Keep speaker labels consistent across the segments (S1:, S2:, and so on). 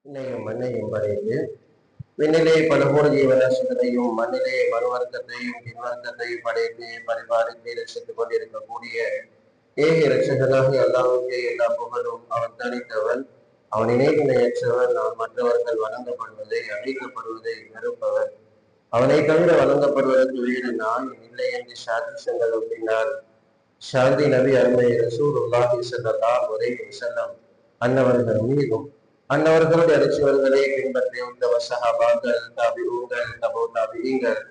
S1: விண்ணையும் மண்ணையும் படைத்து விண்ணிலே பலபோர் ஜீவராசிகளையும் மண்ணிலே மறுவர்க்கத்தையும் பின்வர்க்கத்தையும் படைத்து பரிபாலித்து ரசித்துக் கொண்டிருக்கக்கூடிய ஏக இரட்சகனாக அல்லாஹ்வுக்கே எல்லா புகழும் அவன் தனித்தவன். அவன் இணையற்றவன். அவன் மற்றவர்கள் வணங்கப்படுவதை அழைக்கப்படுவதை வெறுப்பவன். அவனை தவிர வழங்கப்படுவதற்கு வேறு நான் இல்லை என்று சாதிசங்கள் ஒட்டினார். ஷாந்தி நபி அருமை ரசூலுல்லாஹி ஸல்லல்லாஹு அலைஹி வஸல்லம் அன்னவர்கள் மீதும் அன்னவர்களுடைய அரிசிவர்களை பின்பற்றிய உத்தம சஹாபாக்கள், தாபிஊன்கள், தபூ தாபிஈன்கள்,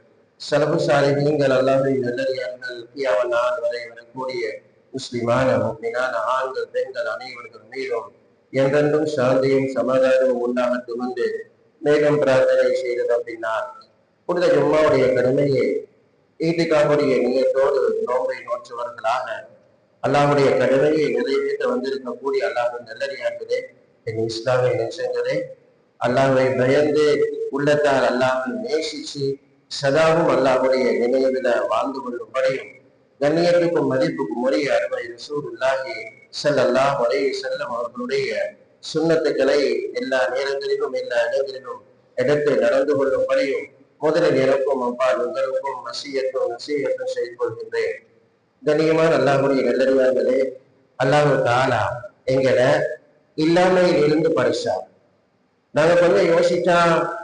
S1: ஸலஃபு ஸாலிஹீன்கள், அல்லாஹ்வின் நல்லடியார்கள், கியாமத் நாள் வரை வரக்கூடிய முஸ்லிமான முஃமினான ஆண்கள், பெண்கள் அனைவர்கள் மீதும் என்றென்றும் சாந்தியும் சமாதானமும் உண்டாகட்டும் என்று மேலும் பிரார்த்தனை செய்தது. அப்படின்னார் புனித ஜும்மாவுடைய கடமையை ஈத்திகாவுடைய நியத்தோடு நோன்பை நோற்றவர்களாக அல்லாஹ்வுடைய கடமையை நிறைவேற்ற வந்திருக்கக்கூடிய அல்லாஹ்வின் நல்லடியார்களே, என் இஸ்லாமை நேசங்களே, அல்லாஹ்வை பயந்து உள்ளத்தால் அல்லாஹ்வை நேசிச்சு சதாவும் அல்லாஹ்வுடைய நினைவுல வாழ்ந்து கொள்ளும்படியும் கண்ணியத்துக்கும் மதிப்புக்கும் உரிய அருமை ரசூலுல்லாஹி ஸல்லல்லாஹு அலைஹி வஸல்லம் அவர்களுடைய சுன்னத்துக்களை எல்லா நேரங்களிலும் எல்லா இடங்களிலும் எடுத்து நடந்து கொள்ளும்படியும் முதலில் எனக்கும் அப்பால் உங்களுக்கும் நசீகத்தும் செய்து கொள்கின்றேன். கண்ணியமான அல்லாஹ்வுடைய நல்லடியார்களே, அல்லாஹ் தஆலா எங்களை இல்லாமையில் இருந்து படைச்சா. நாங்க கொஞ்சம் யோசிச்சா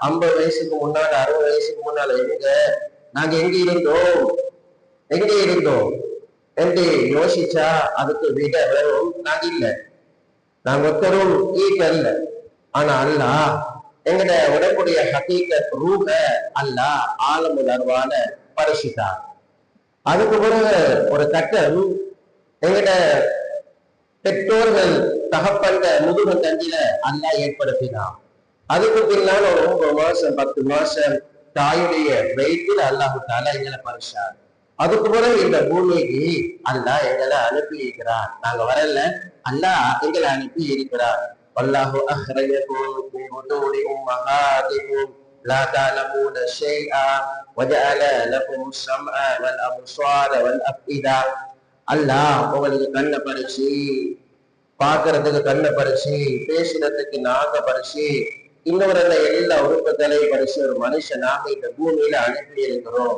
S1: 50 வயசுக்கு முன்னால 60 வயசுக்கு முன்னால நாங்க எங்க இருந்தோம் என்று யோசிச்சா அதுக்கு விட வெறும் நாங்க இல்லை, நாங்க ஒருத்தரும் ஈக்கல்ல. ஆனா அல்லாஹ் எங்கட உடம்புடைய ஹகீகத் ரூஹ அல்லாஹ் ஆலமுல் அர்வால பரிசுத்தார். அதுக்கு பிறகு ஒரு கட்டம் எங்கட பெற்றோர்கள் தகப்பன்ற முதுகு தண்டில அல்லாஹ் ஏற்படுத்தினான். அதுக்கு பின்னால் ஒரு 9 மாசம் 10 மாசம் தாயுடைய வயிற்றில் அல்லாஹு தஆலா எங்களை பரிசார். அதுக்கு பிறகு இந்த பூமிக்கு அல்லாஹ் எங்களை அனுப்பி இருக்கிறார். நாங்க வரல, அல்லாஹ் எங்களை அனுப்பி இருக்கிறார். வல்லாஹு அஹ்ரஜகும் மின் புதூனி உம்மஹாதிக்கும் லா தஅலமூன ஷைஆ வஜஅல லகும் ஸம்அ வல் அப்ஸார வல் அஃஇதா. அல்லாஹ் உங்களுக்கு கண்ணை பறிச்சு, பார்க்கறதுக்கு கண்ணை பறிச்சு, பேசுறதுக்கு நாக பறிச்சு, இன்னொரு எல்லா உறுப்புகளையும் பறிச்சு ஒரு மனுஷனாக இந்த பூமியில அனுப்பி இருக்கிறோம்.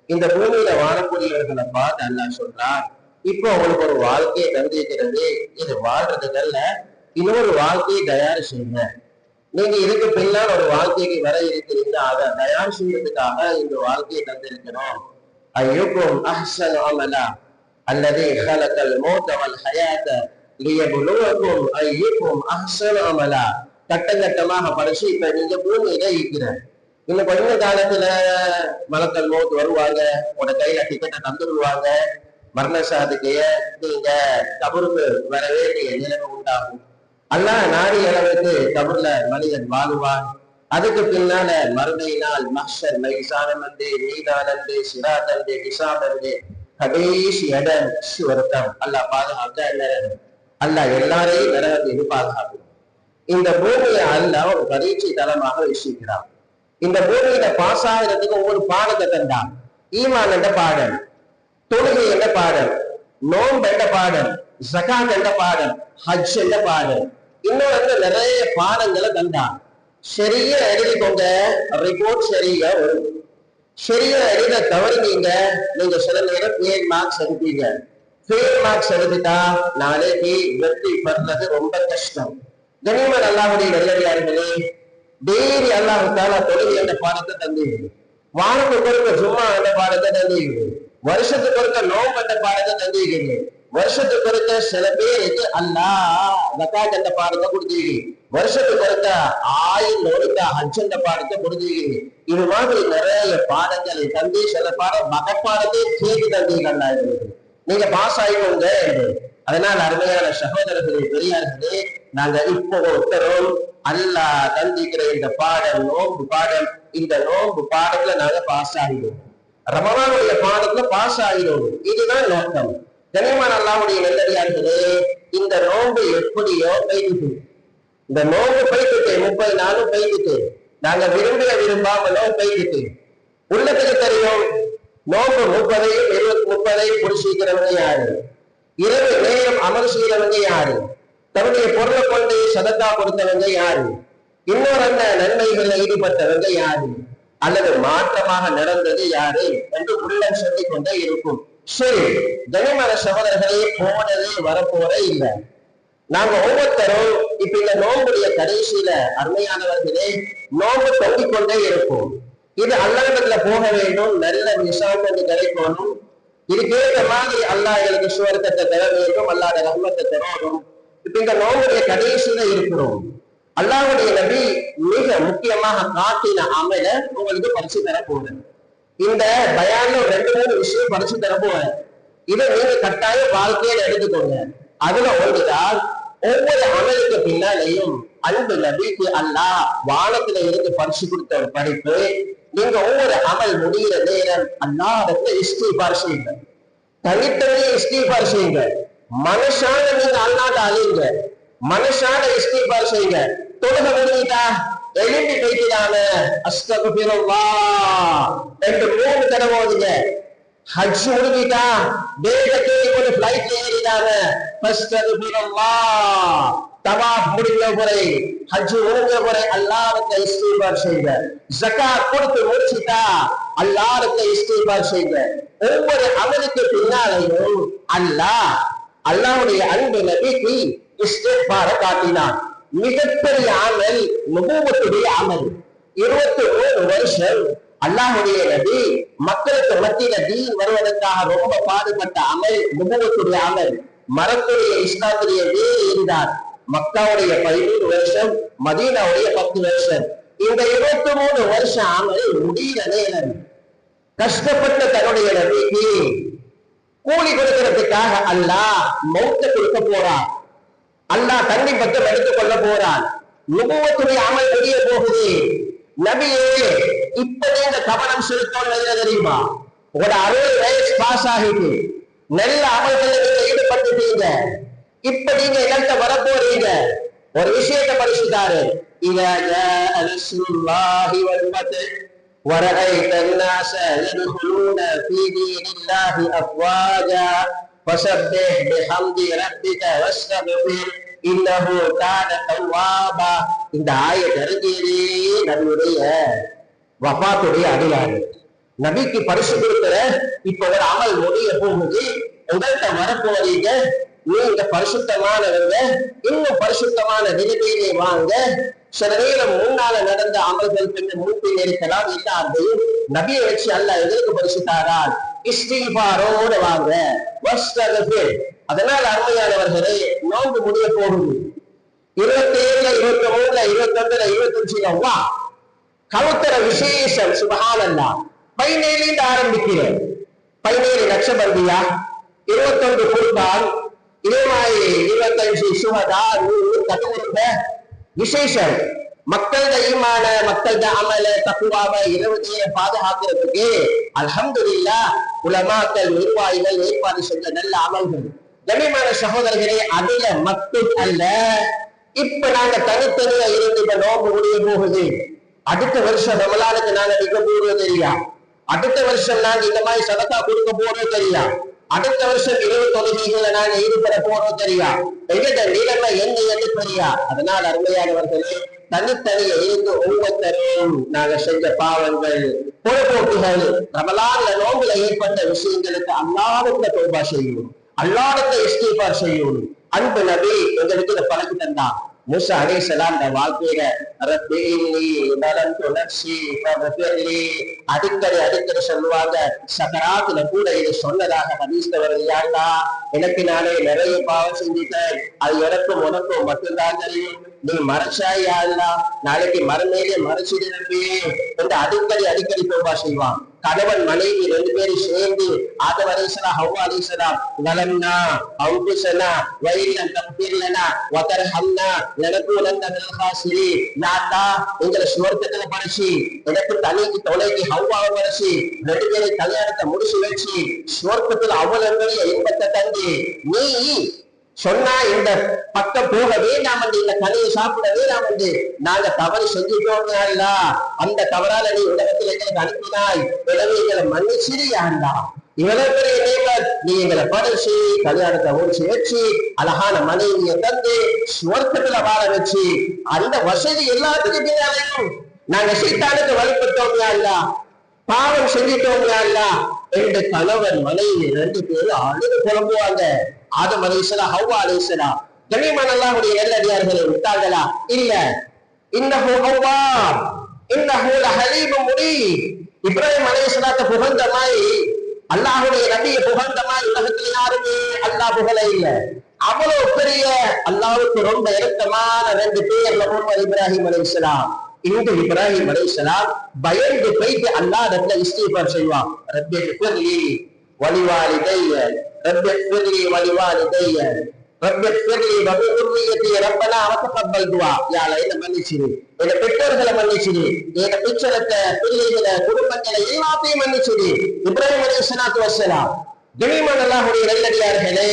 S1: இந்த பூமியில வாழக்கூடியவர்களை பார்த்து அல்லாஹ் சொல்றான், இப்போ உங்களுக்கு ஒரு வாழ்க்கையை தந்திருக்கிறது, இது வாழ்றதுக்கல்ல, இன்னொரு வாழ்க்கையை தயார் செய்யுங்க. நீங்க இதுக்கு பின்னால் ஒரு வாழ்க்கைக்கு வர இருக்கிறீங்க, அதை தயார் செய்யறதுக்காக இந்த வாழ்க்கையை தந்திருக்கிறோம். ஐயுக்கும் அஹ்ஸனு அமலா அல்லதீ ஹலகல் மௌத வல் ஹயாத லியப்லுவக்கும் ஐயுக்கும் அஹ்ஸனு அமலா. கட்டமாக படிச்சு இப்ப நீங்க பூமியில இருக்கிற இன்னும் கொஞ்ச காலத்துல மலக்கல் மௌத் வருவாங்க, உட கையில டிக்கெட்டை தந்துடுவாங்க, மரணசாதுக்கு நீங்க கபருக்கு வர வேண்டிய நிலைமை உண்டாகும். அல்லாஹ் நாடி அளவுக்கு கபர்ல மனிதன் வாழுவான். அதுக்கு பின்னால மறுமையினால் மஹ்ஷர் மைசானம் என்று மீதான் என்று சிராத் என்று ஹிசாப் என்று கடைசி இடம் சுவர்க்கம். அல்லாஹ் பாதுகாக்க நரகம். அல்லாஹ் எல்லாரையும் நரகத்தை பாதுகாக்கும். இந்த பூமியை அல்லாஹ் ஒரு பரீட்சை தளமாக வச்சிருக்கிறான். இந்த பூமியில பாஸ் ஆகிறதுக்கு ஒவ்வொரு பாடத்தை தந்தான். ஈமான் என்ற பாடம், தொழுகை என்ற பாடம், நோன்பு என்ற பாடம், ஸகாத் என்ற பாடம், ஹஜ் என்ற பாடம், இன்னொரு நிறைய பாடங்களை தந்தான். சரியா எழுதிக்கோங்க, ரிப்போர்ட் சரியா வரும். சரியா எழுத தவறுனீங்க, நீங்க சில நேரம் ஃபெயில் மார்க்ஸ் எடுப்பீங்க. ஃபெயில் மார்க்ஸ் எடுத்துட்டா நாளைக்கு வெற்றி பெறுறது ரொம்ப கஷ்டம். கனிமன் அல்லாஹ்வுடைய நல்லடியார்களே, டெய்லி அல்லாஹ் தஆலா தொழுகை என்ற பாடத்தை தந்தீங்க, வாரத்துக்கு ஒருக்க ஜும்மா என்ற பாடத்தை தந்தீங்க, வருஷத்துக்கு ஒருக்க நோன்பு என்ற பாடத்தை தந்தீங்க, வருஷத்துக்கு ஒருக்க சில பேருக்கு அல்லாஹ் ஜகாத் என்ற பாடத்தை கொடுத்தீங்க, வருஷத்துக்கு ஒருக்க ஆயில் ஒருக்க ஹஜ் என்ற பாடத்தை கொடுத்தீங்க. இது மாதிரி நிறைய பாடங்களை தந்தி சில பாடம் மகப்பாடத்தை கேட்டு தந்தீங்க. அல்லாஹ் நீங்க பாஸ் ஆயிக்கோங்க என்று. அதனால் அருமையான சகோதரர்களே, பெரியார்களே, நாங்க இப்போ உத்தரவும் அல்லாஹ் தந்திக்கிற இந்த பாடம் நோன்பு பாடம், இந்த நோன்பு பாடத்துல நாங்க பாஸ் ஆகிடுவோம். ரமலானுடைய பாடத்துல பாஸ் ஆகிடுவோம். இதுதான் நோக்கம். கனிமான அல்லாஹ்வுடைய நல்லடியார்களே, இந்த நோன்பு எப்படியோ பெய்துட்டு, இந்த நோன்பு பெய்துட்டு 30 நாளும் பெய்துட்டு, நாங்க விரும்பாமலோ பெய்துட்டு. உள்ளத்துக்கு தெரியும், நோன்பு 30ஐயும் 30ஐயும் பிடிச்சிக்கிறவங்க யாரு? இரவு நேரம் அமல் செய்யறவங்க யாரு? தன்னுடைய பொருளை கொண்டு சதக்கா கொடுத்தவங்க யாரு? இன்னொரு என்ன நன்மைகளில் ஈடுபட்டவங்க யாரு அல்லது மாற்றமாக நடந்தது யாரு என்று உள்ளம் சொல்லிக் கொண்டே இருக்கும். சரி, கனிமர சகோதரர்களே, போனதே வரப்போற இல்லை. நாங்க ஒவ்வொருத்தரும் இப்ப இந்த நோம்புடைய கடைசியில அருமையானவர்களே நோம்பு தொங்கிக் கொண்டே இருப்போம். இது அல்லாஹ்விடத்துல போக வேண்டும், நல்ல விசாரணை கிடைக்கணும். இதுக்கேற்ற மாதிரி அல்லாஹ் எங்களுக்கு சுவர்க்கத்தை தர வேண்டும், அல்லாஹ்வுடைய ரஹ்மத்தை தரணும். இப்ப இந்த நோம்புடைய கடைசியில இருக்கிறோம். அல்லாஹ்வுடைய நபி மிக முக்கியமாக காட்டின அமல உங்களுக்கு பரிசு தர போறேன். இந்த பயான்ல 2-3 விஷயம் பரிசு தர போறேன். இதை நீங்க கட்டாய வாழ்க்கையில எடுத்துக்கோங்க. அதுல ஒன்றுதான், ஒவ்வொரு அமலுக்கு பின்னாலேயும் அன்பு நபிக்கு அல்லாஹ் வானத்துல இருந்து பரிசு கொடுத்த ஒரு படிப்பு. நீங்க ஒவ்வொரு அமல் முடிகிற நேரம் அல்லாஹ்விடத்துல இஸ்திக்பார் செய்யுங்க, தனித்தனியே இஸ்திக்பார் செய்யுங்க. மனசான நீங்க அல்லாஹ்ட்ட அழிங்க, மனசான இஸ்திக்பார் செய்யுங்க. தொழுக முடிஞ்சிட்டா எழுப்பி கைத்திடாம அஸ்தக்ஃபிருல்லாஹ் என்று 3 தடவை ஓதுங்க. ஹஜ் முடிஞ்சிட்டா வேக தேடி கொண்டு பிளைட்ல ஏறிடாம அஸ்தக்ஃபிருல்லாஹ். தவாஃப் முடிஞ்ச பிறகு ஹஜ் முடிஞ்ச பிறகு அல்லாஹ்வுக்கு இஸ்திக்பார் செய்யுங்க. ஜகாத் கொடுத்து முடிச்சிட்டா அல்லாஹ்வுக்கு இஸ்திக்பார் செய்யுங்க. ஒவ்வொரு அமலுக்கு பின்னாலேயும் அல்லாஹ்வுடைய அன்பு நபிக்கு இஸ்திக்பார காட்டினான். மிகப்பெரிய அமல் நுபுவத்துடைய அமல். 23 வருஷம் அல்லாஹ்வுடைய நபி மக்களுக்கு மத்தியில தீன் வருவதற்காக ரொம்ப பாடுபட்ட அமல் நுபுவத்துடைய அமல். மரத்துடைய இஸ்லாத்துடைய வேறு இருந்தார். மக்காவுடைய 13 வருஷம், மதீனாவுடைய 10 வருஷம். இந்த 23 வருஷம் அமல் முடிகிற நேரம் கஷ்டப்பட்ட தன்னுடைய நபிக்கு கூலி கொடுக்கிறதுக்காக அல்லாஹ் மௌத்த கொடுக்க போறான். அல்லாஹ் தண்ணி பக்கம் எடுத்துக் கொள்ள போறான். நுபுவத்துடைய அமல் முடிய போகுது. நபியே, இப்ப நீங்க கவனம் செலுத்தணும் தெரியுமா? உங்களோட 60 வயசு பாஸ் ஆகிட்டு நல்ல அமல்கள் நீங்க ஈடுபட்டுட்டீங்க. இப்ப நீங்க எங்கள்கிட்ட வரப்போறீங்க. ஒரு விஷயத்தை படிச்சுட்டாரு. وَرَأَيْتَ النَّاسَ يَدْخُلُونَ فِي دِينِ اللَّهِ أَفْوَاجًا فَسَبِّحْ بِحَمْدِ رَبِّكَ وَاسْتَغْفِرْهُ إِنَّهُ كَانَ تَوَّابًا. இந்த ஆயத் இறங்கியதே நபியுடைய வஃபாத்துடைய அடையாளம். நபிக்கு பரிசு கொடுக்கிற இப்ப ஒரு அமல் முடிய போகுது. உங்கள்கிட்ட வரப்போறீங்க. நீங்க பரிசுத்தமானவங்க, இன்னும் பரிசுத்தமான நிலைமையிலே வாங்க. சில நேரம் முன்னால நடந்த அமல்கள் பின்னர் மூப்பில் இருக்கலாம். எல்லாத்தையும் நபியை வச்சு அல்லாஹ் எதற்கு பரிசுத்தாரால் இஸ்திக்பாரோட வாங்க. அதனால் அருமையானவர்களே, நோன்பு முடிய போகுது. 27, 23, 21, 25 கவுத்தர விசேஷம் சுபஹானல்லாஹ். 17 ஆரம்பிக்கிறேன். 17 லட்சபந்தியா, 21 குர்பான், 25 சுஹதா, 100 கட்டுமுறுக்க விசேஷம். மக்களோட ஈமான, மக்களோட அமல, தக்குவாவை 20 பாதுகாக்கிறதுக்கு அல்ஹம்துலில்லாஹ் உலமாக்கள், நிர்வாகிகள் ஏற்பாடு செஞ்ச நல்ல அமல்கள். கண்ணியமான சகோதரர்களே, அதுல மட்டும் அல்ல, இப்ப நாங்க தனித்தனியா இருந்து இப்ப நோம்பு முடிய போகுது. அடுத்த வருஷம் ரமலானுக்கு நாங்க நிக்க போறது தெரியா. அடுத்த வருஷம் நாங்க இந்த மாதிரி சதக்கா கொடுக்க போறது தெரியா. அடுத்த வருஷம் 20 தொழுகைகளை நாங்க ஈடுபட போறோம் தெரியா. எங்கட நிலைமை என்ன என்று தெரியா. அதனால அருமையானவர்களே, தனித்தனிய இருந்து ஒவ்வொருத்தரும் நாங்க செஞ்ச பாவங்கள், பொறுப்போக்குகள், ரமலான்ல நோம்புல ஏற்பட்ட விஷயங்களுக்கு அல்லாஹ்வுக்கு தௌபா செய்யணும், அல்லாஹ்வுக்கு இஸ்திக்பார் செய்யணும். அன்பு நபி எங்களுக்கு இதை பழக்கி தந்தா. மூசா அலைஹிஸ்ஸலாம் வாழ்க்கையில அடிக்கடி சொல்லுவாங்க. சக்கராத்துல கூட இதை சொன்னதாக ஹதீஸ்ல வருது. யா அல்லாஹ், எனக்கு நானே நிறைய பாவம் செஞ்சுட்டேன், அது எனக்கும் உனக்கும் மட்டும்தான் தெரியும். நீ மறைச்சாய் யா அல்லாஹ், நாளைக்கு மறுமையிலே மறைச்சிடு நபி என்று அடிக்கடி தௌபா செய்வான். கணவன் மனைவி 2 பேரும் சேர்ந்து ஆதம் அலைஹிஸ்ஸலாம், ஹவ்வா அலைஹிஸ்ஸலாம், லலம்னா அவுகுஸனா வைலம் தக்பிர்லனா வதர்ஹம்னா லனகுலன்ன மினல் ஹாசிரீன். யா அல்லாஹ், எங்களை சுவர்க்கத்துல படைச்சி, எனக்கு தனிக்கு தொலைக்கு ஹவ்வாவை படைச்சி, 2 பேரும் கல்யாணத்தை முடிச்சு வச்சு சுவர்க்கத்துல அவ்வளவு பெரிய இன்பத்தை தந்து, நீ சொன்னா இந்த பக்கம் போக வேண்டாம் என்று, இந்த கனியை சாப்பிட வேண்டாம் என்று நாங்க தவறு செஞ்சுட்டோம். அந்த தவறால நீ உலகத்தில் எங்களுக்கு அனுப்பினாய், எனவே எங்களை மன்னிச்சிரியாண்டா. இவ்வளவு பெரிய நேமத் நீ எங்களை படைச்சு கல்யாணத்தை முடிச்சு வச்சு அழகான மனைவியை தந்து சுவர்க்கத்துல வாழ வச்சு அந்த வசதி எல்லாத்துக்கும் பின்னாலையும் நாங்க சீத்தானுக்கு வழிபட்டோம் இல்ல, பாவம் செஞ்சிட்டோம் இல்ல என்று கணவன் மனைவி 2 பேரும் அழுது புலம்புவாங்க. ஆதம் அலைஹிஸ்ஸலாம், ஹவ்வா அலைஹிஸ்ஸலாம் கனிமன் அல்லாஹ்வுடைய நல்லடியார்களை விட்டார்களா? இல்ல. இன்னஹு அவ்வாப் இன்னஹு லஹலீமும் முனீப். இப்ராஹிம் அலைஹிஸ்ஸலாத்தை புகழ்ந்த மாதிரி அல்லாஹ்வுடைய நபியை புகழ்ந்த மாதிரி உலகத்தில் யாருமே அல்லாஹ் புகழ இல்லை. அவ்வளவு பெரிய அல்லாஹ்வுக்கு ரொம்ப இறுக்கமான 2 பேர்ல ஒருவர் இப்ராஹிம் அலைஹிஸ்ஸலாம். இந்த இப்ராஹிம் அலைஹிஸ்ஸலாம் பயந்து போயிட்டு அல்லாஹ்விடத்துல இஸ்திக்பார் செய்வான். ரப்பி ஃபிர்லி வலிவாலிதைய ரப்பி ஃபிர்லி வலிவாலிதைய ரப்பி ஃபிர்லி வபிதுர்ரியதி ரப்பனா வதகப்பல் துஆ. யா அல்லாஹ் என்ன மன்னிச்சிரு, என் பெற்றோர்களை மன்னிச்சிரு, என் பிச்சரத்தை பிள்ளைகளை குடும்பங்களை எல்லாத்தையும் மன்னிச்சிரு. இப்ராஹிம் அலைஹிஸ்ஸலாத்து வஸ்ஸலாம் கனிமன் அல்லாஹ்வுடைய நல்லடியார்களே,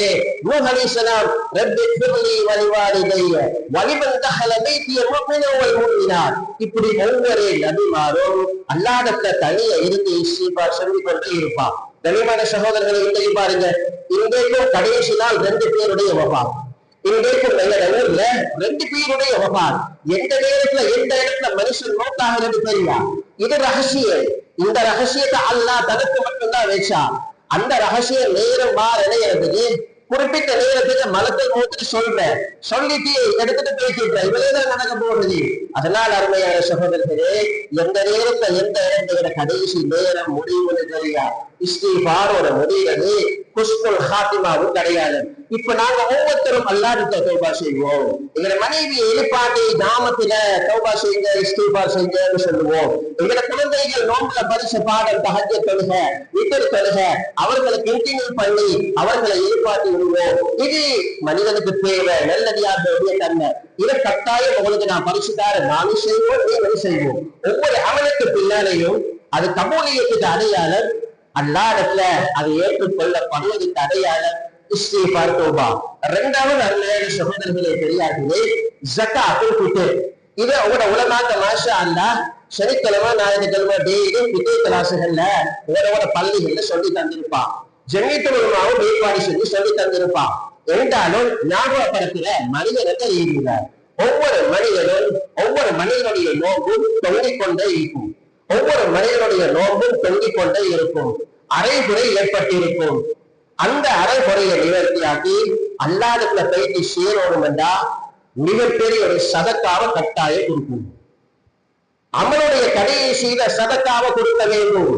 S1: நூஹ் அலைஹிஸ்ஸலாம் ரப்பி ஃபிர்லி வலிவாலிதைய வலிமன் தஹல பைத்திய முஃமினன் வல் முஃமினாத். இப்படி ஒவ்வொரு நபிமாரும் அல்லாஹ்விடத்துல தனியா இருந்து இஸ்திக்பார் சொல்லிக் கொண்டே இருப்பான். கனிமான சகோதரர்களை இன்றைக்கு பாருங்க, இன்றைக்கும் கடைசி நாள் 2 பேருடைய வஃபாத். இன்றைக்கும் எங்க ஊர்ல 2 பேருடைய வஃபாத். எந்த நேரத்துல எந்த இடத்துல மனுஷன் மௌத்தாகிறது தெரியா? இது ரகசியம். இந்த ரகசியத்தை அல்லாஹ் தனக்கு மட்டும்தான் வச்சான். அந்த ரகசியம் நேரம் இணையறதுக்கு குறிப்பிட்ட நேரத்துக்கு மலத்தை மூத்துட்டு சொல்றேன், சொல்லிட்டு எடுத்துட்டு பேசிட்டேன். இவ்வளவுதான் நடக்க போகுது. அதனால அருமையான சகோதரர்களே, எந்த நேரத்துல எந்த இடத்துல கடைசி நேரம் முடிவுன்னு தெரியா? இஸ்திக்பாரோட முடிகிறது குஸ்புல் ஹாத்திமாவும் கிடையாது. இப்ப நாங்க ஒவ்வொருத்தரும் அல்லாஹ்விட்ட தௌபா செய்வோம். எங்களை மனைவியை எழுப்பாட்டி நாமத்துல தௌபா செய்யுங்க, இஸ்திக்பார் செய்யுங்கன்னு சொல்லுவோம். எங்களை குழந்தைகள் நோம்புல பரிசு பாடல் தஹஜ்ஜத் தொழுக, வித்ர் தொழுக, அவர்களை கண்டினியூ பண்ணி அவர்களை எழுப்பாட்டி விடுவோம். இது மனிதனுக்கு தேவை, நல்லடியார்களுடைய தன்மை. இதை கட்டாயம் உங்களுக்கு நான் பரிசுதார நானும் செய்வோம், நீங்களும் செய்வோம். ஒவ்வொரு அமலுக்கு பின்னாலேயும் அது கபூலியத்துக்கு அடையாளம், அல்லாஹ்விடத்துல அது ஏற்றுக்கொள்ளப்படுவதற்கு அடையாளம் இஸ்திக்பார் தௌபா. 2வது அருமையான சகோதரர்களே பெரியார்களே, ஜகாத்துல் ஃபித்ர். இது உங்களோட உலமாக்க மாஷா அல்லாஹ் சனிக்கிழமை ஞாயிற்றுக்கிழமை டெய்லி ஃபித்ர் கிளாஸுகள்ல உங்களோட பள்ளிகள்ல சொல்லி தந்திருப்பான். ஜமீயத்துல் உலமாவும் ஏற்பாடு செஞ்சு சொல்லி தந்திருப்பான். என்றாலும் ஞாபகப்படுத்துற மனிதனுக்கு இருக்கிறார். ஒவ்வொரு மனிதனும் ஒவ்வொரு மனிதனுடைய நோம்பும் தொங்கிக் கொண்டே இருக்கும். ஒவ்வொரு மனிதனுடைய நோம்பும் தொங்கிக் கொண்டே இருக்கும். அரைகுறை ஏற்பட்டிருக்கும். அந்த அரைகுறையை நிவர்த்தியாக்கி அல்லாஹ்விடத்துல போயிட்டு சேரணும் என்றா மிகப்பெரிய ஒரு சதக்காவை கட்டாயம் கொடுக்கும். அவனுடைய கடைசியில சதக்காவை கொடுக்க வேண்டும்.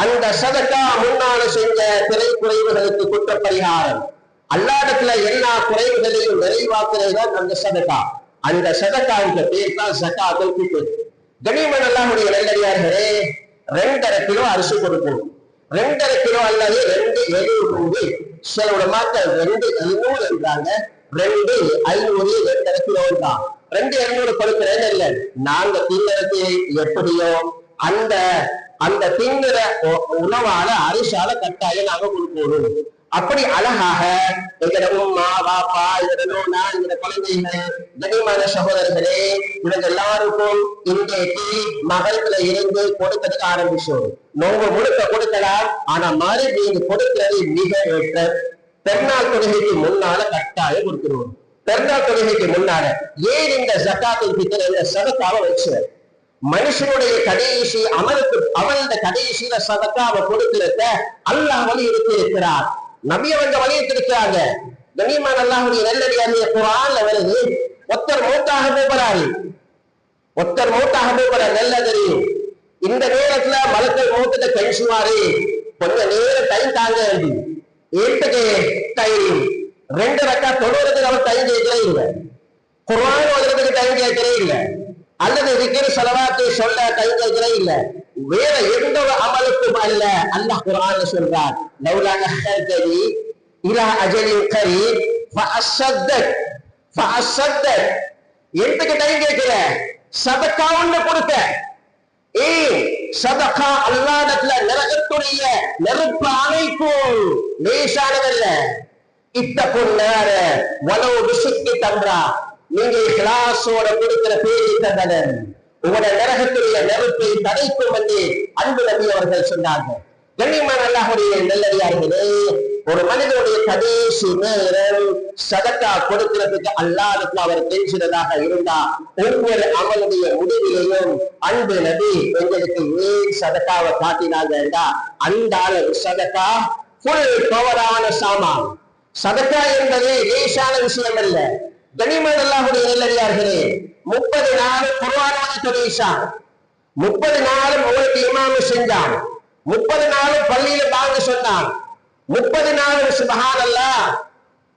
S1: அந்த சதக்கா முன்னால செஞ்ச திரை குறைவுகளுக்கு குற்ற பரிகாரம். அல்லாஹ்விடத்துல எல்லா குறைவுகளையும் நிறைவாக்குறதுதான் அந்த சதக்கா. அந்த சதக்காவுக்கு பேர் தான் ஜகாத்துல் ஃபித்ர். கனிமன் அல்லாஹ்வுடைய நல்லடியார்களே, 2.5 கிலோ அரிசி கொடுக்கும். 2.5 கிலோ அல்லது 2.700. சில மக்கள் 2.700 என்றாங்க. 2.500 2.5 கிலோ தான். 2.700 கொடுக்கிறேன் இல்லை. நாங்க தின்னறது எப்படியோ அந்த அந்த தின்னுற உணவால அரிசால கட்டாயம் நாங்க கொடுக்கணும். அப்படி அழகாக எங்கட உம்மா பாப்பா எங்கட நோனா எங்கட குழந்தைகள் கனிமான சகோதரர்களே இவங்க எல்லாருக்கும் இன்றைக்கு மகள்களை இருந்து கொடுக்கிறதுக்கு ஆரம்பிச்சோம். நோங்க முழுக்க கொடுக்கலாம். ஆனா மறுபடியும் கொடுக்கிறது மிக ஏற்ற பெருநாள் தொழுகைக்கு முன்னால கட்டாயம் கொடுக்கிறோம். பெருநாள் தொழுகைக்கு முன்னால ஏன் இந்த ஜகாத்துல் ஃபித்ர் இந்த சதக்காவை வச்சு மனுஷனுடைய கடைசி அமலுக்கு அவன் இந்த கடைசியில சதக்காவை கொடுக்கிறத அல்லாஹ் வலியுறுத்தி இருக்கிறார். நபி அவங்க வலியுறுத்திருக்கிறாங்க. கனிமான் அல்லாஹ்வுடைய நல்லடியாருடைய குர்ஆன்ல வருது, ஒருத்தர் மௌத்தாக போகிறாரு, ஒருத்தர் மௌத்தாக போகிறார். நல்லா தெரியும். இந்த நேரத்துல மலக்கள் மௌத்தத்தை கழிச்சுவாரு. கொஞ்ச நேரம் டைம் தாங்க வேண்டும். ஏட்டுக்கு டைம் 2 ரக்காத் தொழுறதுக்கு அவர் டைம் கேட்கவே இல்லை. குர்ஆன் ஓதுறதுக்கு டைம் கேட்கவே இல்லை. அல்லது திக்ர் ஸலவாத்தை சொல்ல டைம் கேட்கவே இல்லை. வேற எந்த அமலுக்கும் அல்ல. அல்லாஹ் குர்ஆன்ல சொல்றார், லௌலா அஹ்தனி இலா அஜலின் கரீப் ஃபஅஸதக். எதுக்கு டைம் கேட்கிற? சதக்கா ஒண்ணு கொடுக்க. சதக்கா அல்லாஹ்விடத்துல நரகத்துடைய நெருப்பு அணைக்கும். லேசானதல்ல. இத்தகுன்னார வலவு பிஷிக்கி தம்ரா. நீங்க இஹ்லாஸோட கொடுக்கிற பேரை தந்தனர் உங்களுடைய நரகத்துடைய நெருப்பை தடைக்கும் என்று அன்பு நபி அவர்கள் சொன்னார்கள். கண்ணியமான அல்லாஹ்வுடைய நல்லடியார்களே, ஒரு மனிதனுடைய கடைசி நேரம் சதக்கா கொடுக்கிறதுக்கு அல்லாஹ்வுக்கு அவர் தெரிகிறதாக இருந்தா ஒவ்வொரு அமலுடைய முடிவிலையும் அன்பு நபி எங்களுக்கு ஏன் சதக்காவை காட்டினாங்கடா, அந்த அளவு சதக்கா ஃபுல் பவரான சாமான். சதக்கா என்பது லேசான விஷயம் அல்ல. கண்ணியமான அல்லாஹ்வுடைய நல்லடியார்களே, 30 நாள் குர்ஆன் ஓதி தொழுகிறான், 30 நாளும் உங்களுக்கு இமாம் செஞ்சான், 30 நாளும் பள்ளியில பாங்க சொன்னான், 30 நாளும் சுப்ஹானல்லாஹ்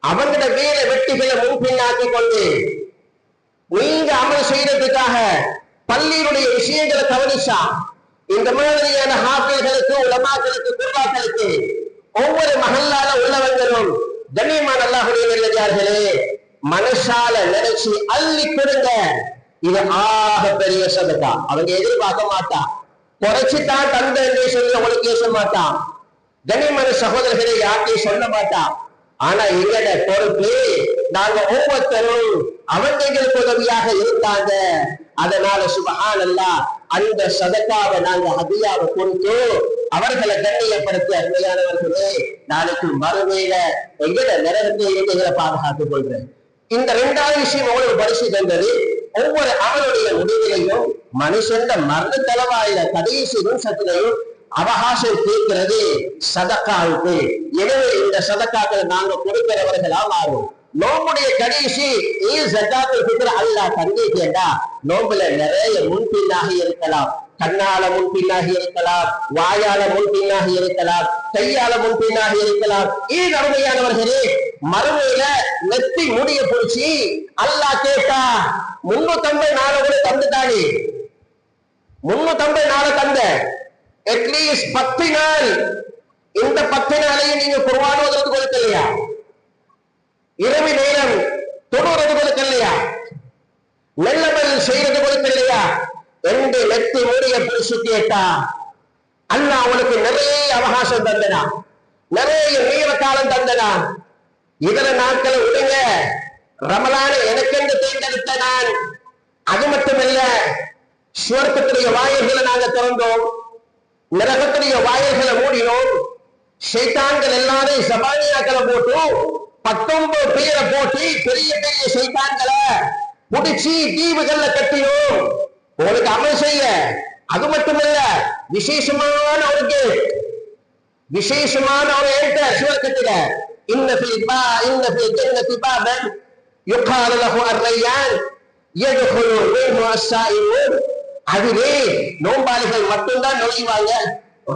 S1: அவங்களோட வேலை வெட்டிகளை முன்பின்னாக்கி கொண்டு நீங்க அமல் செய்யறதுக்காக பள்ளியினுடைய விஷயங்களை கவனிச்சான். இந்த மாதிரியான ஹாஃபில்களுக்கு, உலமாக்களுக்கு, குர்ஆக்களுக்கு ஒவ்வொரு மஹல்லால உள்ளவங்களும் கண்ணியமான அல்லாஹ்வுடைய நல்லடியார்களே மனசால நினைச்சு அள்ளி கொடுங்க. இது ஆக பெரிய சதக்கா. அவங்க எதிர்பார்க்க மாட்டான், குறைச்சுதான் தந்த என்று சொல்லி அவங்களுக்கு பேச மாட்டான். கண்ணியமான சகோதரர்களை யார்ட்டையும் சொல்ல மாட்டான். ஆனா எங்கட பொறுப்பு, நாங்க ஒவ்வொருத்தரும் அவங்களுக்கு உதவியாக இருந்தாங்க. அதனால சுப்ஹானல்லாஹ் அந்த சதக்காவை நாங்க ஹதியாவை கொடுத்து அவர்களை கண்ணியப்படுத்தி அருமையானவர்களே நாளைக்கு மறுமையில எங்கட நரகத்தை எங்களை பாதுகாத்துக் கொள்றேன். இந்த 2வது விஷயம் உங்களுக்கு பரிசு தந்தது. ஒவ்வொரு அவனுடைய முடிவிலையும் மனுஷன் மரண தளவாயில கடைசி நிமிஷத்திலையும் அவகாசம் கேட்கிறது சதக்காவுக்கு. எனவே இந்த சதக்காக்களை நாங்க கொடுக்கிறவர்களா மாறும். நோம்புடைய கடைசி அல்லாஹ் தந்தை கேட்டா நோம்புல நிறைய முன்பின்னாக இருக்கலாம், கண்ணால முன்பின்னாக இருக்கலாம், வாயால முன்பின்னாக இருக்கலாம், கையால முன்பின்னாக இருக்கலாம். இது அருமையானவர்களே மறுமையில நெத்தி முடிய பிடிச்சி அல்லாஹ் கேட்டா 350 நாளை கூட தந்துட்டானே, 350 நாளை தந்த அட்லீஸ்ட் 10 நாள். இந்த 10 நாளையும் நீங்க குர்ஆன் ஓதுறது கொடுக்கலையா, இரவு நேரம் தொழுறது கொடுக்கலையா, நல்லமல் செய்யறது கொடுக்கலையா என்று நெத்தி மூடிய பிடிச்சு கேட்டா அல்லாஹ் அவனுக்கு நிறைய அவகாசம் தந்தனா, நிறைய நீர காலம் தந்தனா. இதர நாட்களை விடுங்க, ரமலான எனக்கென்று தேர்ந்தெடுத்த நான். அது மட்டுமல்ல, சுவர்க்கத்துடைய வாயில்களை நாங்க திறந்தோம், நரகத்துடைய வாயில்களை மூடினோம். ஷைத்தான்கள் எல்லாரும் சபானியாக்களை போட்டு 19 பேரை போட்டு பெரிய பெரிய ஷைத்தான்களை புடிச்சு தீவுகள்ல கட்டினோம் உங்களுக்கு அமல் செய்ய. அது மட்டுமல்ல, விசேஷமான ஒரு கேட், விசேஷமான ஒரு ஏற்ற சுவர்க்கத்தில ஜன்னதி பாபன் யுகால லஹு அர்ரையான் யதுகுலு மின்ஹு அஸ்ஸாயிமூன். அதுவே நோம்பாளிகள் மட்டும்தான் நுழைவாங்க.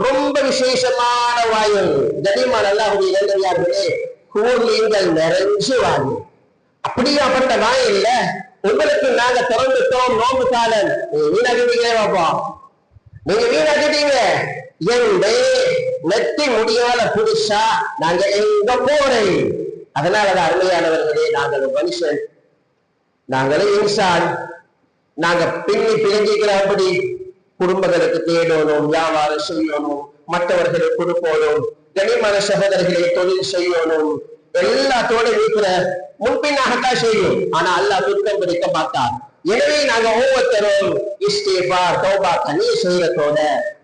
S1: ரொம்ப விசேஷமான வாயில். கண்ணியமான அல்லாஹ்வுடைய நல்லடியார்களே, கூர்லீங்கள் நிறைஞ்சு வாங்க. அப்படியாப்பட்ட வாயில்ல உங்களுக்கு நாங்க திறந்துட்டோம். நோம்பு காலம் வீணாக்கிட்டீங்களே பாப்பா, நீங்க வீணாக்கிட்டீங்க. நெத்தி முடியால புதுசா நாங்க எங்க போறேன். அதனாலதான் அருமையானவர்களே, நாங்கள் மனுஷன், நாங்களே இன்சான். நாங்க பின்னி பிரிஞ்சிக்கிறபடி குடும்பங்களுக்கு தேடணும், வியாபாரம் செய்யணும், மற்றவர்களுக்கு கொடுக்கணும், கனிமன சகோதரர்களை தொழில் செய்யணும், எல்லாத்தோட இருக்கிற முன்பின்னாகத்தான் செய்யும். ஆனா அல்லாஹ் துக்கம் பிடிக்க மாட்டார். எனவே நாங்க ஒவ்வொருத்தரும் இஸ்திக்பார் தௌபா தனி செய்யறதோட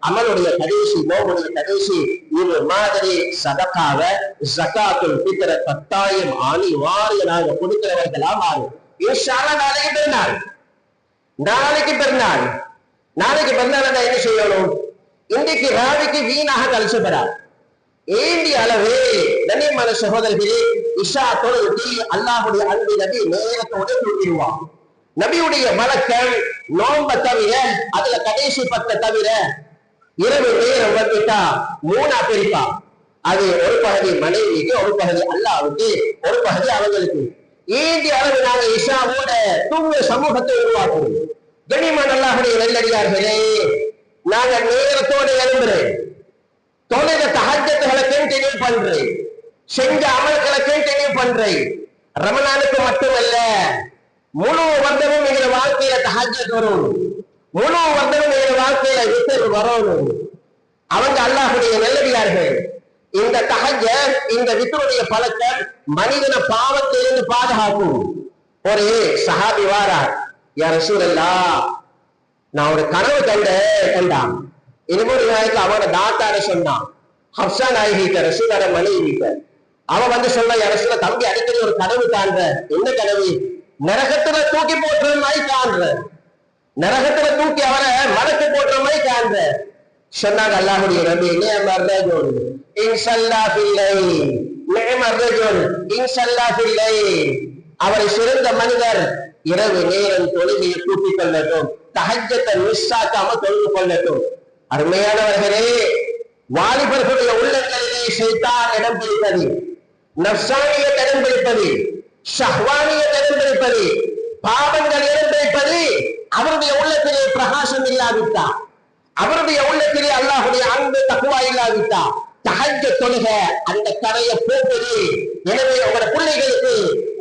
S1: அமலுடைய கடைசி, நோவுடைய கடைசி இது மாதிரி சதக்காவை ஜகாத்துல் ஃபித்ர கட்டாயம் அனிவாரிய நாங்க கொடுக்கிறவர்களா மாறும். இன்ஷா அல்லாஹ் நாளைக்கு பெருநாள், நாளைக்கு பெருநாள், நாளைக்கு பெருநாள் என்ன செய்யணும்? இன்றைக்கு ராவிக்கு வீணாக கழிச்சப்படாது. ஏந்தி அளவு கண்ணியமான சகோதரர்களே, இஷா தொழுதி அல்லாஹ்வுடைய அன்பு நபி நேரத்தோடு தூங்கிடுவான். நபியுடைய வழக்கம் நோம்ப தவிர, அதுல கடைசி 10 தவிர இரவு நேரம் வந்துட்டா 3ஆ பிரிப்பா. அது ஒரு பகுதி மனைவிக்கு, ஒரு பகுதி அல்லாஹ்வுக்கு, ஒரு பகுதி அவங்களுக்கு. ஏந்தி அளவு நாங்க இஷாவோட தூங்க சமூகத்தை உருவாக்குவோம். கண்ணியமான அல்லாஹ்வுடைய நல்லடியார்களே, நாங்க நேரத்தோடு எழும்புறேன், தொழில தஹஜ்ஜத்துகளை கண்டினியூ பண்றேன், செஞ்ச அமல்களை கண்டினியூ பண்றேன். ரமலானுக்கு மட்டுமல்ல, முழு வருடமும் எங்க வாழ்க்கையில தஹஜ்ஜத் வரும், முழு வருடமும் எங்க வாழ்க்கையில வித்ர் வரணும். அவங்க அல்லாஹ்வுடைய நல்லடியார்கள். இந்த தஹஜ்ஜத், இந்த வித்ருடைய பழக்கம் மனிதன பாவத்திலிருந்து பாதுகாக்கும். ஒரு சஹாபி வாரார், யா ரசூலல்லாஹ், நான் ஒரு கனவு கண்டான். இன்னொரு நாளைக்கு அவனோட தாத்தார சொன்னான், ஹப்சா நாயகிட்ட ரசூலோட மனைவிட்ட அவ வந்து சொல்ல அரசுல தம்பி அடிக்கடி ஒரு கனவு காண்ற. என்ன கனவு? நரகத்துல தூக்கி போட்டுற மாதிரி காண்ற, நரகத்துல தூக்கி அவரை மடக்கு போட்டுற மாதிரி காண்ற. சொன்னாங்க அல்லாஹ்வுடைய நபி, நிஅமர் ரஜுல் இன்ஷல்லா ஃபில்லை, நிஅமர் ரஜுல் இன்ஷல்லா ஃபில்லை, அவரை சிறந்த மனிதர், இரவு நேரம் தொழுகையை கூட்டிக் கொள்ளட்டும், தஹஜ்ஜத்தை மிஸ் ஆக்காம தொழுது கொள்ளட்டும். அருமையானவர்களே, வாலிபர்களுடைய உள்ளங்களிலே ஷைத்தான் இடம் பிடிப்பது, நஃப்சானியத் இடம் பிடிப்பது, ஷஹ்வானியத் இடம் பிடிப்பது, பாவங்கள் இடம் பிடிப்பது அவருடைய உள்ளத்திலே பிரகாசம் இல்லாவிட்டா, அவருடைய உள்ளத்திலே அல்லாஹ்வுடைய அன்பு தக்வா இல்லாவிட்டா தஹஜ்ஜத் தொழுக அந்த கரையை போக்குது. எனவே உங்களோட பிள்ளைகளுக்கு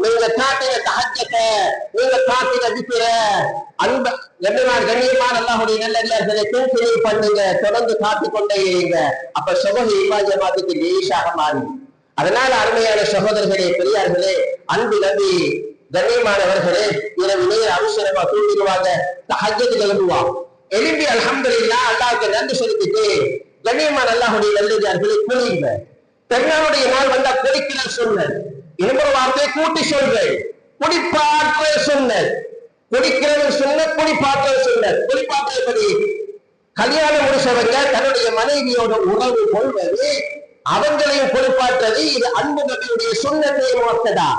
S1: நீங்க காட்டின தஹஜ்ஜத்தை, நீங்க காட்டின விக்கிற அன்பு கண்ணியமான அல்லாஹ்வுடைய நல்லடியார்களை தூக்கி பண்ணுங்க, தொடர்ந்து காட்டிக் கொண்டே இருங்க. அப்ப சுபஹ் இமாம் ஜமாத்துக்கு லேசாக மாறி. அதனால அருமையான சகோதரர்களே, பெரியார்களே, அன்பு நபி கண்ணியமானவர்களே, இரவு நேர அவசரமா தூங்கிடுவாங்க, தஹஜ்ஜத் எழுதுவாங்க. எழும்பி அல்ஹம்துலில்லாஹ் அல்லாஹ்வுக்கு நன்றி செலுத்திட்டு கண்ணியமான அல்லாஹ்வுடைய நல்லடியார்களை குளிங்க. பெருநாளுடைய நாள் வந்தா குடிக்கிற சொன்னேன், இன்னொரு வார்த்தையை கூட்டி சொல்றேன், குடிப்பாற்ற சொன்னேன். குடிக்கிறது சொன்ன, குடிப்பாற்ற சொன்னேன். குடிப்பாற்றபடி கல்யாணம் முடிச்சவங்க தன்னுடைய மனைவியோட உறவு கொள்வது, அவங்களையும் குளிப்பாற்றது, இது அன்பு நபியுடைய சுன்னத்தை மாற்றதா.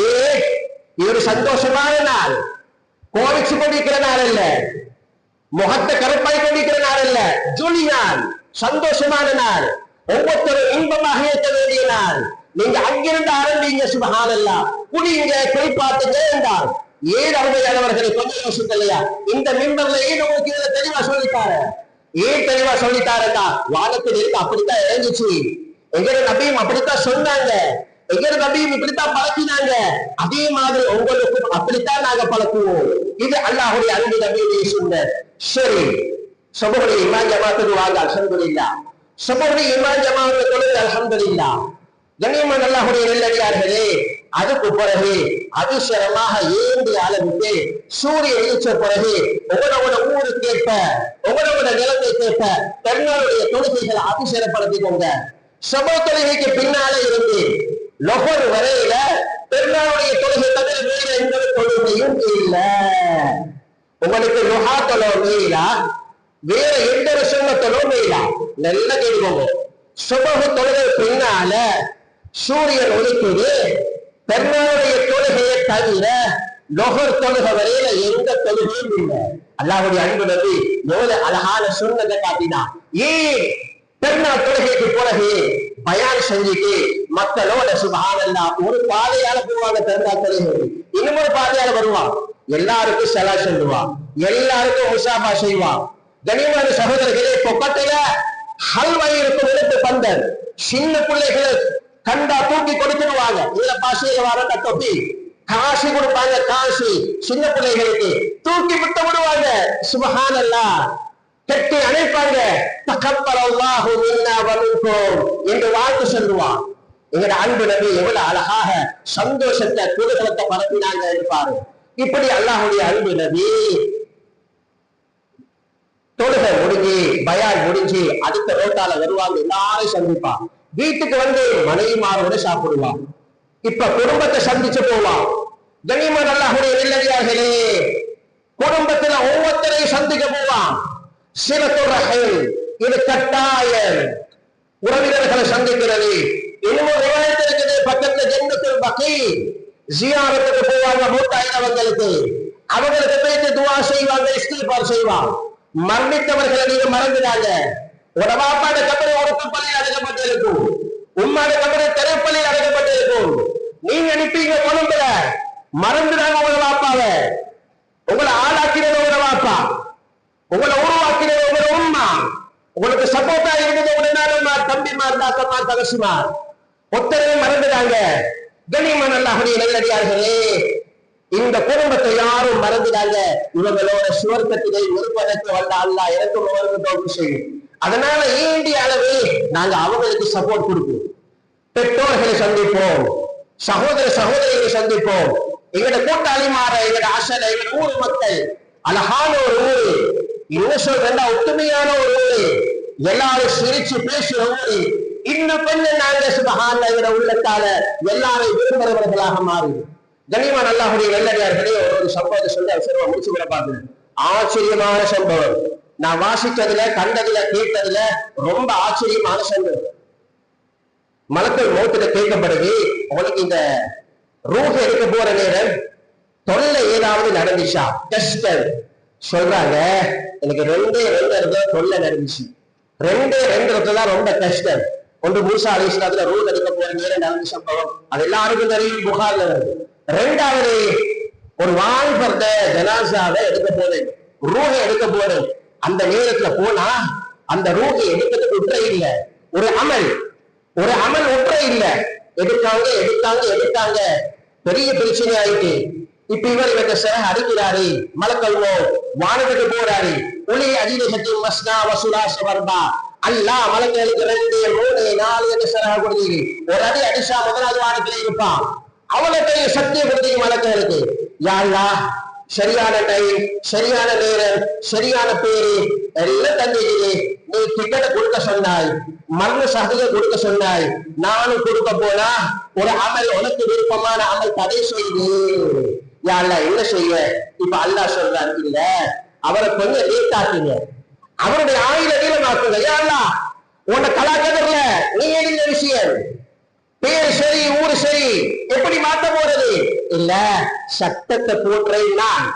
S1: இது ஒரு சந்தோஷமான நாள், கோவிச்சு கொண்டிருக்கிற நாள் அல்ல, முகத்தை கருப்பாய் கொண்டிருக்கிற நாள் அல்ல, ஜூலி நாள், சந்தோஷமான நாள், ஒவ்வொருத்தரும் இன்பமாக இருக்க வேண்டிய நாள். நீங்க அங்கிருந்து ஆரம்பிங்க, சுபஹானல்லாஹ், குடிங்க, குளிப்பாட்டுங்க என்றால் ஏன் அருமையானவர்களை கொஞ்சம் யோசிக்க இல்லையா? இந்த மிம்பர்ல ஏன் உங்களுக்கு இதுல தெளிவா சொல்லித்தாரு? ஏன் தெளிவா சொல்லித்தாருன்னா, வானத்தில் இருக்கு அப்படித்தான் இறங்குச்சு, எங்கட நபியும் அப்படித்தான் சொன்னாங்க, எங்கட நபியும் இப்படித்தான் பழக்கினாங்க, அதே மாதிரி உங்களுக்கும் அப்படித்தான் நாங்க பழக்குவோம். இது அல்லாஹ்வுடைய அன்பு நபியுடைய சுன்னத். சரி, சுபஹுடைய இமாம் ஜமாத்துக்கு வாங்க, அல்ஹம்துலில்லாஹ். சுபஹுடைய இமாம் ஜமாத்துக்கு தொழுது, அல்ஹம்துலில்லாஹ். கண்ணியமான அல்லாஹ்வுடைய நல்லடியார்களே, அதுக்கு பிறகு அதிசயமாக ஏந்திய அளவுக்கு சூரிய வெளிச்ச பிறகு உங்களோட ஊருக்கு ஏற்ப, உங்களோட நிலைமை கேட்ப பெருநாளுடைய தொழுகைகளை அதிசயப்படுத்திக்கோங்க. சபை தொழுகைக்கு பின்னாலே இருந்து லொஹர் வரையில பெருநாளுடைய தொழுகை தவிர வேற எந்த தொழுகையும் இல்ல. உங்களுக்கு லொஹா தொழுகையிலா வேற எந்த சுன்னத்தொழுகையிலா நல்ல கேட்கோங்க. சுபஹ் தொழுகை பின்னால சூரியன் ஒளிக்குது, பெருநாளுடைய தொழுகையை தவிர லொஹர் தொழுகை வரையில எந்த தொழுகையும் இல்லை. அல்லாஹ்வுடைய அன்பு நபி எவ்வளவு அழகான சுன்னத்தை காட்டினா. ஏன் பெருநாள் தொழுகைக்கு பிறகு பயான் செஞ்சுட்டு மக்களோட சுபஹானல்லாஹ் ஒரு பாதையால போவாங்க, பெருநாள் தொழுகை இன்னும் ஒரு பாதையால வருவான், எல்லாருக்கும் சலா சொல்லுவான், எல்லாருக்கும் முசாபா செய்வான். கனிமான சகோதரர்களே, பொக்கட்டையில ஹல்வை இருக்கும் எடுத்து பந்தன் சின்ன பிள்ளைகளை கண்டா தூக்கி கொடுத்துடுவாங்க. இதுல பாசையில வர தொப்பி காசு கொடுப்பாங்க, காசு சின்ன பிள்ளைகளுக்கு தூக்கி விட்டு விடுவாங்க. சுபஹானல்லாஹ் கட்டி அணைப்பாங்க, தகப்பலல்லாஹு மின்னா வ மின்கும் என்று வாழ்த்து சொல்லுவான். எங்கட அன்பு நபி எவ்வளவு அழகாக சந்தோஷத்தை குதூகலத்தை பரப்பினாங்க இருப்பாரு. இப்படி அல்லாஹ்வுடைய அன்பு நபி தொழுகை முடிஞ்சு பயான் முடிஞ்சு அடுத்த ரோட்டால வருவாங்க, எல்லாரும் சந்திப்பான். வீட்டுக்கு வந்து மனைவிமாரோட சாப்பிடுவான். இப்ப குடும்பத்தை சந்திச்சு போவான். கனிமன் அல்லாஹ்வுடைய நல்லடியார்களே, குடும்பத்துல ஒவ்வொருத்தரையும் சந்திக்க போவான். சிலத்துர் ரஹீம், இது கட்டாயம் உறவினர்களை சந்திக்கிறது. இன்னும் ரிவாயத் இருக்குது, பக்கத்துல ஜன்னத்துல் பகீ ஜியாரத்துக்கு போவாங்க மூத்தாயிரவங்களுக்கு. அவங்களுக்கு போயிட்டு துஆ செய்வாங்க, இஸ்திக்பார் செய்வாங்க. மரணித்தவர்களை நீங்க மறந்துடாங்க. உட வாப்பாட கபரை உடற்பள்ளியில் அடக்கப்பட்டிருக்கும், உம்மாட கபரை திரைப்பள்ளியில் அடக்கப்பட்டிருக்கும். நீங்க அனுப்பிங்க கொழும்புல, மறந்துடாங்க உங்க வாப்பாவை. உங்களை ஆளாக்கிறது உங்களோட வாப்பா, உங்களை உருவாக்கிறது உங்களோட உம்மா, உங்களுக்கு சப்போர்ட்டா இருந்தது உடனே தம்பிமா தாத்தம்மா தகசுமா, ஒத்தரையும் மறந்துடாங்க. கனிமன் அல்லாஹ்வுடைய நல்லடியார்களே, இந்த குடும்பத்தை யாரும் மறந்துடாங்க. இவங்களோட சுவர்க்கத்திலே இருப்பதற்கு வல்ல அல்லாஹ் எனக்கும் அவருக்கு தௌஃபீக் செய்யும். அதனால ஏண்டிய அளவு நாங்க அவங்களுக்கு சப்போர்ட் கொடுப்போம். பெற்றோர்களை சந்திப்போம், சகோதர சகோதரிகளை சந்திப்போம். எங்களோட கூட்டாளிமார, எங்களோட ஆசை, எங்களோட ஊர் மக்கள் அழகான ஒரு ஊரு, இன்னும் சொல்றா ஒத்துமையான ஒரு ஊரு, எல்லாரும் சிரிச்சு பேசுற ஊரு. இன்னும் கொஞ்சம் நாங்க சுபஹானல்லாஹ் உள்ளத்தால எல்லாரையும் விரும்புகிறவர்களாக மாறி. கனிமான் அல்லாஹ்வுடைய நல்லடியார்களே, ஒரு சம்பவத்தை சொல்லி அவசரமா முடிச்சு கூட பாக்குறேன். ஆச்சரியமான சம்பவம். நான் வாசித்ததுல, கண்டதுல, கேட்டதுல ரொம்ப ஆச்சரியமான சம்பவம். மலக்கள் மௌத்துல கேட்கப்படுது, உங்களுக்கு இந்த ரூஹ் எடுக்க போற நேரம் தொல்லை ஏதாவது நடந்துச்சா? டெஸ்ட் சொல்றாங்க, எனக்கு ரெண்டு தொல்லை நடந்துச்சு. ரெண்டு தான் ரொம்ப கஷ்டம். ஒன்று மூசா அலைஹிஸ்ஸலாத்துல ரூஹ் எடுக்க போற நேரம் நடந்த சம்பவம், அது எல்லாருக்கும் தெரியும், புகார்ல வருது. ரெண்டாவது, ஒரு வாலிபர்த ஜனாசாவை எடுக்க போறேன், ரூஹை எடுக்க போறேன். அந்த நேரத்துல போனா அந்த ரூஹை எடுக்கிறதுக்கு உற்றை இல்லை. ஒரு அமல் ஒற்றை இல்லை. எடுத்தாங்க பெரிய பிரச்சனை ஆயிட்டு. இப்ப இவர் சில அடிக்கிறாரு, மலக்கல்வோ வானத்துக்கு போறாரு. ஒளி அதிகத்தின் மஸ்னா வசூலா சவர்பா அல்லா மலக்களுக்கு 2 3 4 என்று சிறக கொடுத்தீங்க. ஒரு அடி அடிச்சா முதலாவது வானத்திலே இருப்பான். அவனுடைய சக்தியை கொடுத்தீங்க மலக்களுக்கு. யா அல்லாஹ், சரியான டைம், சரியான நேரம், சரியான பேரு எல்லாம் தந்தீங்க. நீ டிக்கெட்டை கொடுக்க சொன்னாய், மரண சகதியை கொடுக்க சொன்னாய், நானும் கொடுக்க போனா ஒரு அமல், உனக்கு விருப்பமான அமல் தடை செய்து. யா அல்லாஹ், என்ன செய்ய? இப்ப அல்லாஹ் சொல்றாரு, இல்ல அவரை கொஞ்சம் லேட்டாக்குங்க, அவருடைய ஆயுள நீளமாக்குங்க. யா அல்லாஹ், உன்னை கலாச்சாரத்துல நீ எழுதின விஷயம், பேர் சரி ஊரு சரி, எப்படி மாத்த போறது? இல்ல, சட்டத்தை போற்றேன் நான்,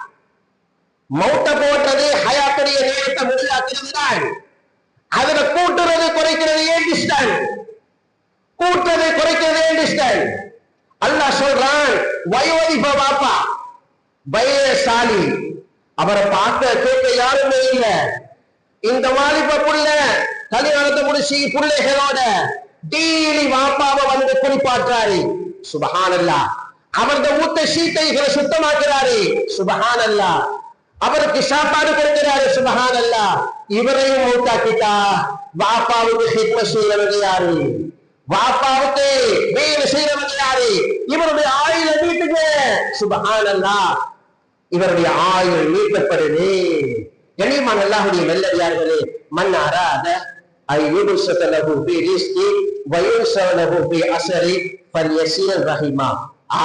S1: மௌத்த போட்டது ஹயாத்துடைய நேரத்தை முடிவாக்குறது தான். அதுல கூட்டுறது குறைக்கிறது ஏன் டிஸ்டன், கூட்டுறது குறைக்கிறது ஏன் டிஸ்டன். அல்லாஹ் சொல்றான், வயோதிப பாப்பா வயசாலி, அவரை பார்க்க கேட்க யாருமே இல்ல. இந்த வாலிப புள்ள கல்யாணத்தை முடிச்சு பிள்ளைகளோட டெய்லி வாப்பாவை வந்து குளிப்பாற்றாரு. சுபஹானல்லாஹ். அவரது ஊத்த சீட்டைகளை சுத்தமாக்குறாரு. சுபஹானல்லாஹ். அவருக்கு சாப்பாடு கொடுக்கிறாரு. சுபஹானல்லாஹ். இவரையும் மூத்தாக்கிட்டா வாப்பாவுக்கு ஹிட்மத் செய்யறது யாரு? வாப்பாவுக்கு வேலை செய்யறது யாரு? இவருடைய ஆயுள நீட்டுங்க. சுபஹானல்லாஹ். இவருடைய ஆயுள் நீட்டப்படுது. கனிமான் அல்லாஹ்வுடைய நல்லடியார்களே, மன் அராத ஐயுபஸத லஹு ஃபீ ரிஸ்கி வயுஸா லஹு ஃபீ அஸரி ஃபல்யஸில் ரஹிமா.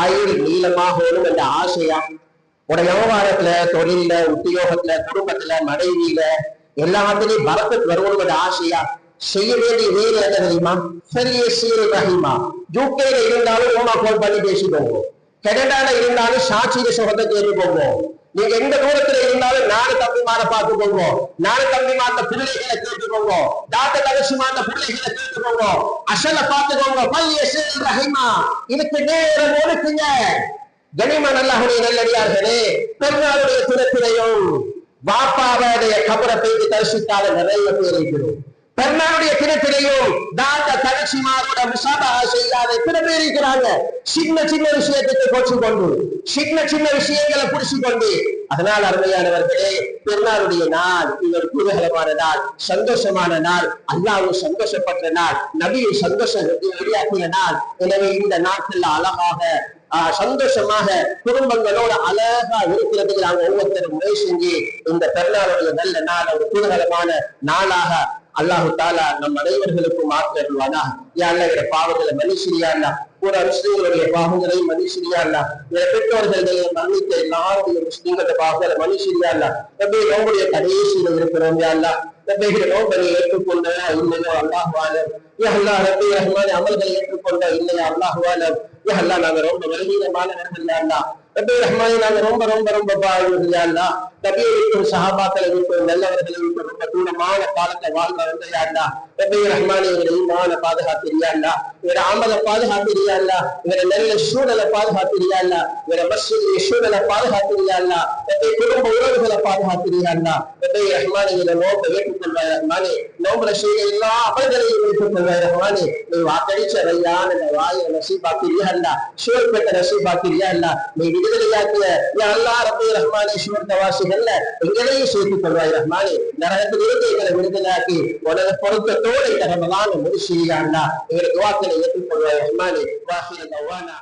S1: ஆயுள் நீளமாகணும் என்ற ஆசையா? உடைய வியாபாரத்துல, தொழில, உத்தியோகத்துல, குடும்பத்துல, மனைவியில எல்லாத்திலையும் பரக்கத் வரணும் என்ற ஆசையா? செய்ய வேண்டிய வேலை என்ன தெரியுமா? ஃபல்யஸில் ரஹிமா. யூகேல இருந்தாலும் ஓமா கால் பண்ணி பேசிக்கோங்க, கனடால இருந்தாலும் சாட்சிய சுகத்தை கேட்டு போவோம். நீங்க எந்த தூரத்துல இருந்தாலும் நாலு தம்பிமான பார்த்துக்கோங்க, நாலு தம்பிமான பிள்ளைகளை கேட்டுக்கோங்க, தாத்த தகசிமான பிள்ளைகளை கேட்டுக்கோங்க, அசல பார்த்துக்கோங்க. ரஹிமா, இதுக்கு நேரம் ஒடுக்குங்க. கனிமான் அல்லாஹ்வுடைய நல்லடியார்களே, பெருநாளுடைய தினத்திலையும் வாப்பாவுடைய கபரை போய்த்து தரிசிக்காத நிறைய பேர் இருக்கிறோம். பெருநாளுடைய தினத்திலையும் தாத்த தகசிமாரோட முசாபஹா செய்யாத எத்தனை பேர் இருக்கிறாங்க. சின்ன சின்ன விஷயத்துக்கு கோச்சு கொண்டு, சின்ன விஷயங்களை புடிச்சு கொண்டு. அதனால் அருமையானவர்களே, பெருநாளுடைய நாள் இது குதூகலமான நாள், சந்தோஷமான நாள், அல்லாஹ்வும் சந்தோஷப்பட்ட நாள், நபியை சந்தோஷம் வெளியாக்கின நாள். எனவே இந்த நாட்கள்ல அழகாக சந்தோஷமாக குடும்பங்களோட அழகா இருக்கிறதுக்கு நாங்க ஒவ்வொருத்தரும் முயற்சி செஞ்சு இந்த பெருநாளுடைய நல்ல நாள் ஒரு குதூகலமான நாளாக அல்லாஹு தாலா நம் அனைவர்களுக்கும் ஆக்கிடுவானா. யாருடைய பாவங்களை மனுஷரியா, ஒரு முஸ்லீம்களுடைய பாவங்களை மனுஷரியா, பெற்றோர்களுடைய மன்னித்த எல்லாருடைய முஸ்லீம்களுடைய பாவங்களை மனுஷரியா, நம்முடைய கடைசியில இருக்கிறோம். யாருலா நோம்பரை ஏற்றுக்கொண்ட இல்லையோ அல்லாஹ்வாலம், அமல்களை ஏற்றுக்கொண்ட இல்லையா அல்லாஹ்வாலம். நாங்க ரொம்ப பலவீனமானவர்கள். நாங்க ரொம்ப ரொம்ப ரொம்ப பாடுவதில்லை. நபியை விட்டு சஹாபாக்களை விட்டு நல்லவர்களை விட்டு ரொம்ப தூரமான காலத்தை வாழ்ந்தவர்கள். ரஹ்மானே, எங்களை ஈமான பாதுகாத்திரியா, இவர அமலை பாதுகாத்திரியா, இவர நல்ல சூழலை பாதுகாத்திரியா, இவர மஸ்ஜிதுடைய சூழலை பாதுகாத்திரியா, குடும்ப உறவுகளை பாதுகாத்திரியா. ரஹ்மானே, இவரை நோம்பை ஏற்றுக்கொள்வாய். ரஹ்மானே, நோம்புல செய்த எல்லா அமல்களையும் ஏற்றுக்கொள்வாய். ரஹ்மானே, நீ வாக்களிச்ச ரையான வாயை நசீபாக்கிரியா, சூழ்பெற்ற நசீபாக்கிரியா, நீ விடுதலையாக்கிய அல்லா ரப்பே ரஹ்மானே, சுவர்க்கவாசிகள்ல எங்களையும் சேர்த்துக் கொள்வாய். ரஹ்மானே, நரகத்திலிருந்து எங்களை விடுதலையாக்கி உனது பொருத்தத்தோடு இந்த ரமலானை முடிச்சியா, எங்களுக்கு வாக்களை ஏற்றுக்கொள்வாய். ரஹ்மானே, வாஹிர தவானா.